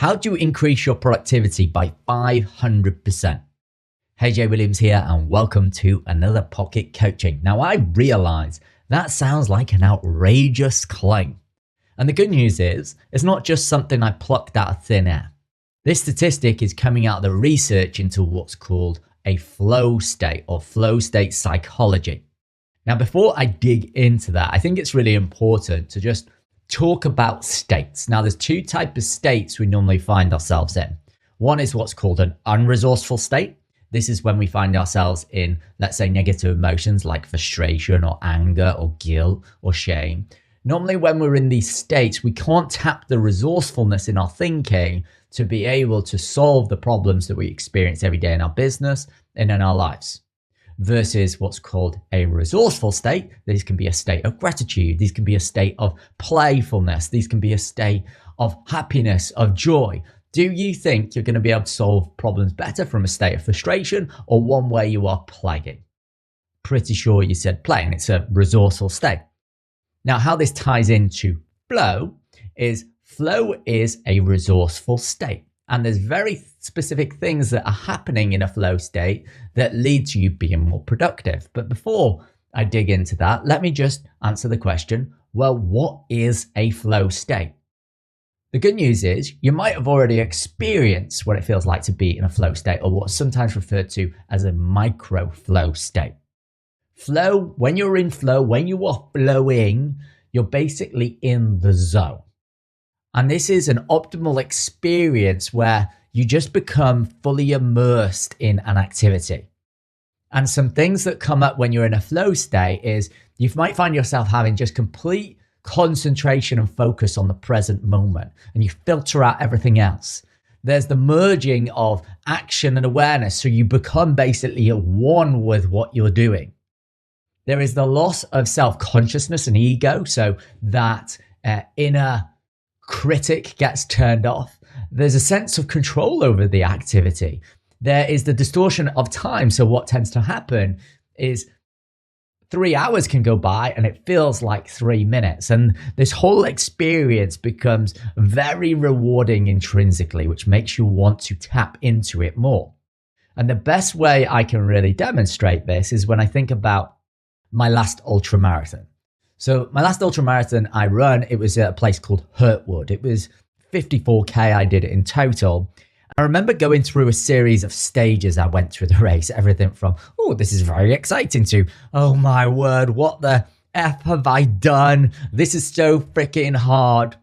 How do you increase your productivity by 500%? Hey, Jay Williams here, and welcome to another Pocket Coaching. Now, I realize that sounds like an outrageous claim. And the good news is, it's not just something I plucked out of thin air. This statistic is coming out of the research into what's called a flow state or flow state psychology. Now, before I dig into that, I think it's really important to just talk about states. Now, there's two types of states we normally find ourselves in. One is what's called an unresourceful state. This is when we find ourselves in, let's say, negative emotions like frustration or anger or guilt or shame. Normally, when we're in these states, we can't tap the resourcefulness in our thinking to be able to solve the problems that we experience every day in our business and in our lives. Versus what's called a resourceful state. These can be a state of gratitude. These can be a state of playfulness. These can be a state of happiness, of joy. Do you think you're going to be able to solve problems better from a state of frustration or one where you are playing? Pretty sure you said playing. It's a resourceful state. Now, how this ties into flow is a resourceful state. And there's very specific things that are happening in a flow state that lead to you being more productive. But before I dig into that, let me just answer the question, well, what is a flow state? The good news is you might have already experienced what it feels like to be in a flow state, or what's sometimes referred to as a micro flow state. Flow, when you're in flow, when you are flowing, you're basically in the zone. And this is an optimal experience where you just become fully immersed in an activity. And some things that come up when you're in a flow state is you might find yourself having just complete concentration and focus on the present moment, and you filter out everything else. There's the merging of action and awareness, so you become basically at one with what you're doing. There is the loss of self-consciousness and ego, so that inner critic gets turned off. There's a sense of control over the activity. There is the distortion of time. So what tends to happen is 3 hours can go by and it feels like 3 minutes. And this whole experience becomes very rewarding intrinsically, which makes you want to tap into it more. And the best way I can really demonstrate this is when I think about my last ultra marathon. So my last ultra marathon I run, it was at a place called Hurtwood. It was 54K I did it in total. I remember going through a series of stages I went through the race, everything from, oh, this is very exciting to, oh my word, what the F have I done? This is so freaking hard.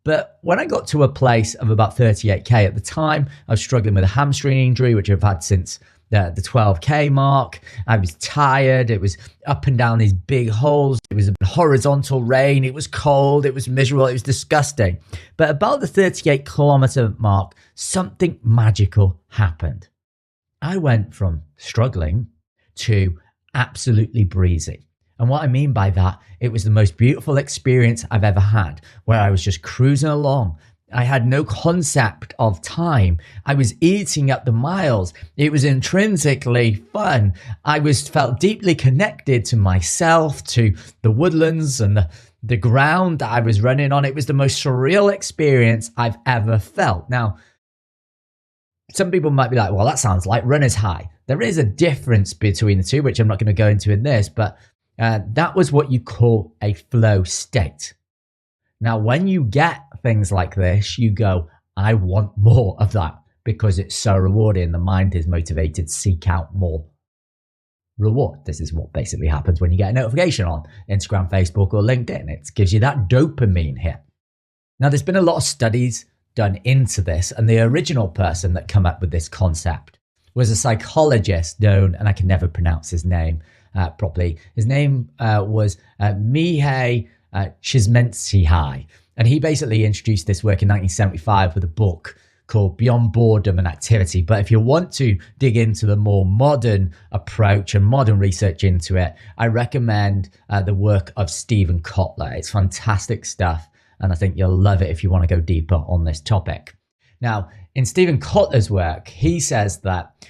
But when I got to a place of about 38K at the time, I was struggling with a hamstring injury, which I've had since the 12K mark. I was tired. It was up and down these big holes. It was a horizontal rain. It was cold. It was miserable. It was disgusting. But about the 38-kilometer mark, something magical happened. I went from struggling to absolutely breezy. And what I mean by that, it was the most beautiful experience I've ever had, where I was just cruising along. I had no concept of time. I was eating up the miles. It was intrinsically fun. I felt deeply connected to myself, to the woodlands and the ground that I was running on. It was the most surreal experience I've ever felt. Now, some people might be like, well, that sounds like runner's high. There is a difference between the two, which I'm not going to go into in this, but that was what you call a flow state. Now, when you get things like this, you go, I want more of that because it's so rewarding. The mind is motivated to seek out more reward. This is what basically happens when you get a notification on Instagram, Facebook, or LinkedIn. It gives you that dopamine hit. Now, there's been a lot of studies done into this, and the original person that came up with this concept was a psychologist known, and I can never pronounce his name properly. His name was Mihai Csikszentmihalyi. And he basically introduced this work in 1975 with a book called Beyond Boredom and Activity. But if you want to dig into the more modern approach and modern research into it, I recommend the work of Stephen Kotler. It's fantastic stuff. And I think you'll love it if you want to go deeper on this topic. Now, in Stephen Kotler's work, he says that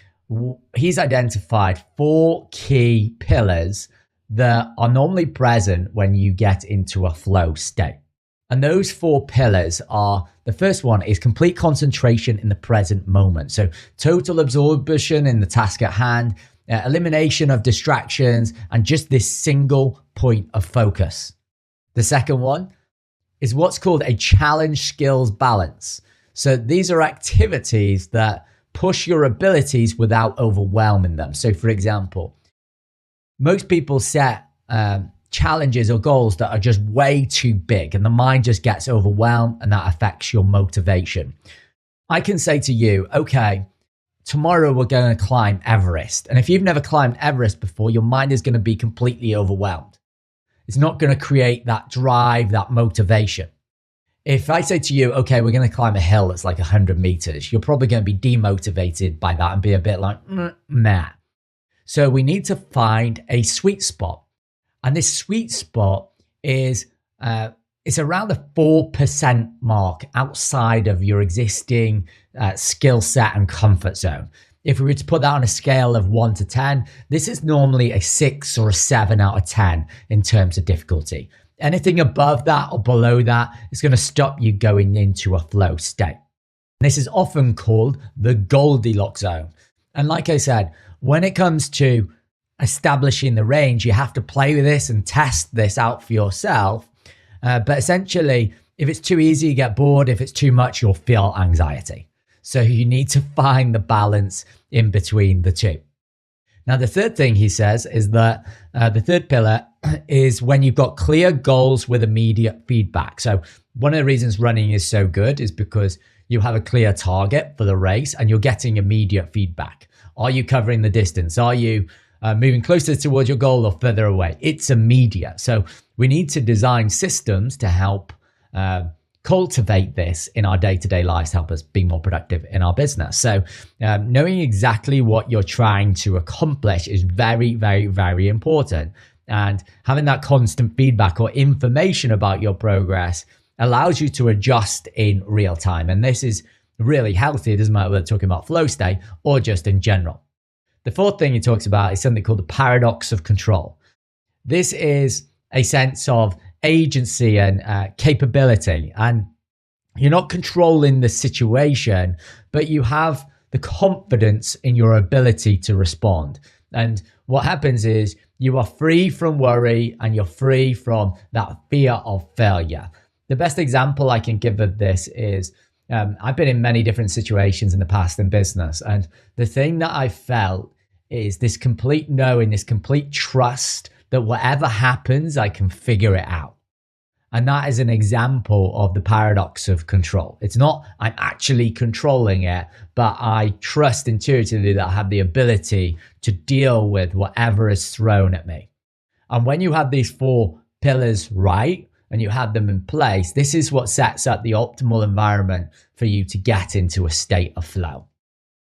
he's identified 4 key pillars that are normally present when you get into a flow state. And those 4 pillars are, the first one is complete concentration in the present moment. So total absorption in the task at hand, elimination of distractions, and just this single point of focus. The second one is what's called a challenge skills balance. So these are activities that push your abilities without overwhelming them. So for example, most people set challenges or goals that are just way too big and the mind just gets overwhelmed and that affects your motivation. I can say to you, okay, tomorrow we're going to climb Everest. And if you've never climbed Everest before, your mind is going to be completely overwhelmed. It's not going to create that drive, that motivation. If I say to you, okay, we're going to climb a hill that's like 100 meters, you're probably going to be demotivated by that and be a bit like, meh. So we need to find a sweet spot. And this sweet spot is it's around the 4% mark outside of your existing skill set and comfort zone. If we were to put that on a scale of 1 to 10, this is normally a 6 or a 7 out of 10 in terms of difficulty. Anything above that or below that is going to stop you going into a flow state. This is often called the Goldilocks zone. And like I said, when it comes to establishing the range, you have to play with this and test this out for yourself. But essentially, if it's too easy, you get bored. If it's too much, you'll feel anxiety. So you need to find the balance in between the two. Now, the third thing he says is that the third pillar is when you've got clear goals with immediate feedback. So one of the reasons running is so good is because you have a clear target for the race and you're getting immediate feedback. Are you covering the distance? Are you moving closer towards your goal or further away? It's immediate. So we need to design systems to help cultivate this in our day-to-day lives, help us be more productive in our business. So knowing exactly what you're trying to accomplish is very, very, very important. And having that constant feedback or information about your progress allows you to adjust in real time. And this is really healthy. It doesn't matter whether we're talking about flow state or just in general. The fourth thing he talks about is something called the paradox of control. This is a sense of agency and capability. And you're not controlling the situation, but you have the confidence in your ability to respond. And what happens is you are free from worry and you're free from that fear of failure. The best example I can give of this is I've been in many different situations in the past in business. And the thing that I felt is this complete knowing, this complete trust that whatever happens, I can figure it out. And that is an example of the paradox of control. It's not I'm actually controlling it, but I trust intuitively that I have the ability to deal with whatever is thrown at me. And when you have these 4 pillars right, and you have them in place, this is what sets up the optimal environment for you to get into a state of flow.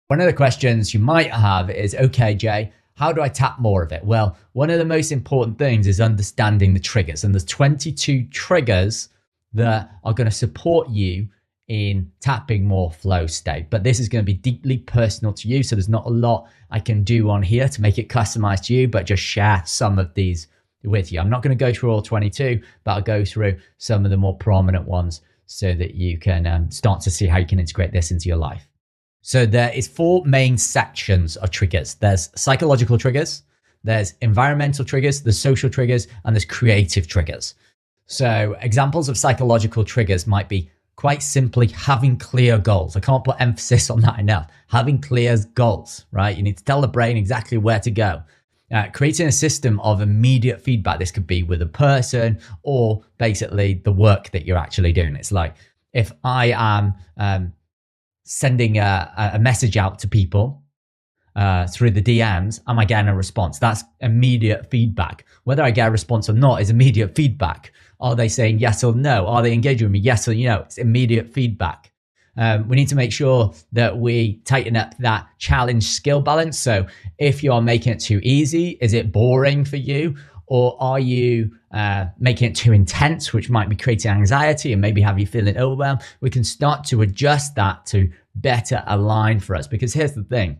One of the questions you might have is, okay, Jay, how do I tap more of it? Well, one of the most important things is understanding the triggers. And there's 22 triggers that are going to support you in tapping more flow state. But this is going to be deeply personal to you. So there's not a lot I can do on here to make it customized to you, but just share some of these with you. I'm not going to go through all 22, but I'll go through some of the more prominent ones so that you can start to see how you can integrate this into your life. So there is 4 main sections of triggers. There's psychological triggers, there's environmental triggers, there's social triggers, and there's creative triggers. So examples of psychological triggers might be quite simply having clear goals. I can't put emphasis on that enough. Having clear goals, right? You need to tell the brain exactly where to go. Creating a system of immediate feedback. This could be with a person or basically the work that you're actually doing. It's like if I am sending a message out to people through the DMs, am I getting a response? That's immediate feedback. Whether I get a response or not is immediate feedback. Are they saying yes or no? Are they engaging with me? Yes or no? It's immediate feedback. We need to make sure that we tighten up that challenge skill balance. So if you are making it too easy, is it boring for you? Or are you making it too intense, which might be creating anxiety and maybe have you feeling overwhelmed? We can start to adjust that to better align for us. Because here's the thing.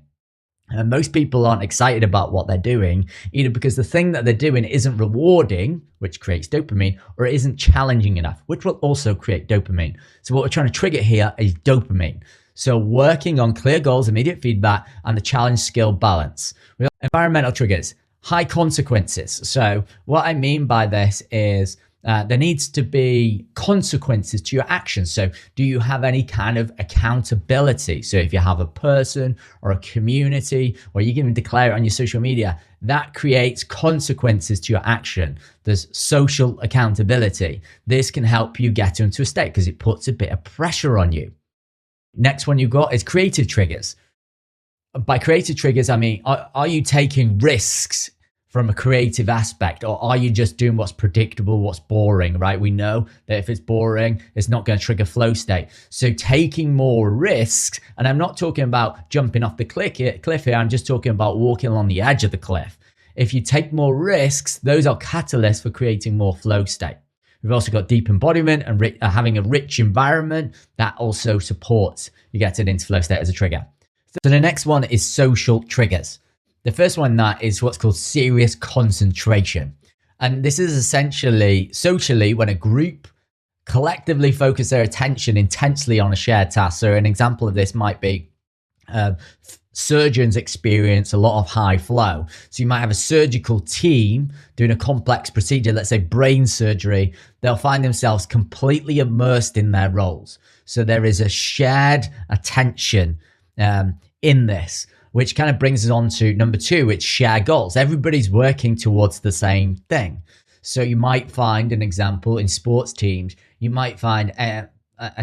And most people aren't excited about what they're doing, either because the thing that they're doing isn't rewarding, which creates dopamine, or it isn't challenging enough, which will also create dopamine. So what we're trying to trigger here is dopamine. So working on clear goals, immediate feedback, and the challenge skill balance. We have environmental triggers, high consequences. So what I mean by this is there needs to be consequences to your actions. So do you have any kind of accountability? So if you have a person or a community, or you can even declare it on your social media, that creates consequences to your action. There's social accountability. This can help you get into a state because it puts a bit of pressure on you. Next one you've got is creative triggers. By creative triggers, I mean, are you taking risks from a creative aspect, or are you just doing what's predictable, what's boring, right? We know that if it's boring, it's not going to trigger flow state. So taking more risks, and I'm not talking about jumping off the cliff here, I'm just talking about walking along the edge of the cliff. If you take more risks, those are catalysts for creating more flow state. We've also got deep embodiment and having a rich environment that also supports you getting into flow state as a trigger. So the next one is social triggers. The first one that is what's called serious concentration. And this is essentially socially when a group collectively focus their attention intensely on a shared task. So an example of this might be surgeons experience a lot of high flow. So you might have a surgical team doing a complex procedure, let's say brain surgery. They'll find themselves completely immersed in their roles. So there is a shared attention in this, which kind of brings us on to number two, it's share goals. Everybody's working towards the same thing. So you might find an example in sports teams, you might find a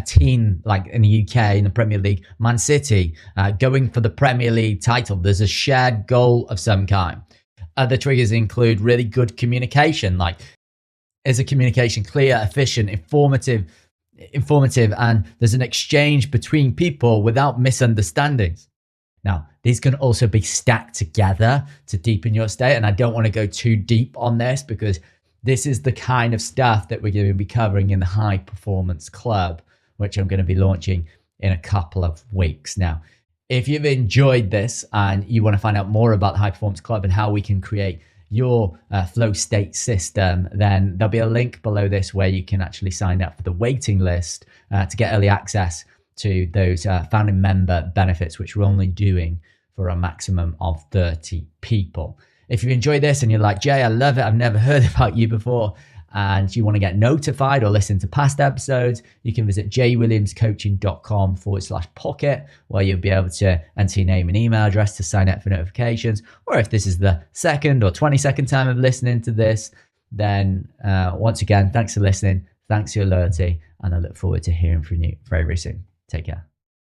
team like in the UK, in the Premier League, Man City, going for the Premier League title. There's a shared goal of some kind. Other triggers include really good communication, like is the communication clear, efficient, informative, and there's an exchange between people without misunderstandings. Now, these can also be stacked together to deepen your state. And I don't want to go too deep on this because this is the kind of stuff that we're going to be covering in the High Performance Club, which I'm going to be launching in a couple of weeks. Now, if you've enjoyed this and you want to find out more about the High Performance Club and how we can create your flow state system, then there'll be a link below this where you can actually sign up for the waiting list to get early access to those founding member benefits, which we're only doing for a maximum of 30 people. If you enjoyed this and you're like, Jay, I love it, I've never heard about you before, and you want to get notified or listen to past episodes, you can visit jaywilliamscoaching.com/pocket, where you'll be able to enter your name and email address to sign up for notifications. Or if this is the second or 22nd time of listening to this, then once again, thanks for listening, thanks for your loyalty, and I look forward to hearing from you very, very soon. Take care.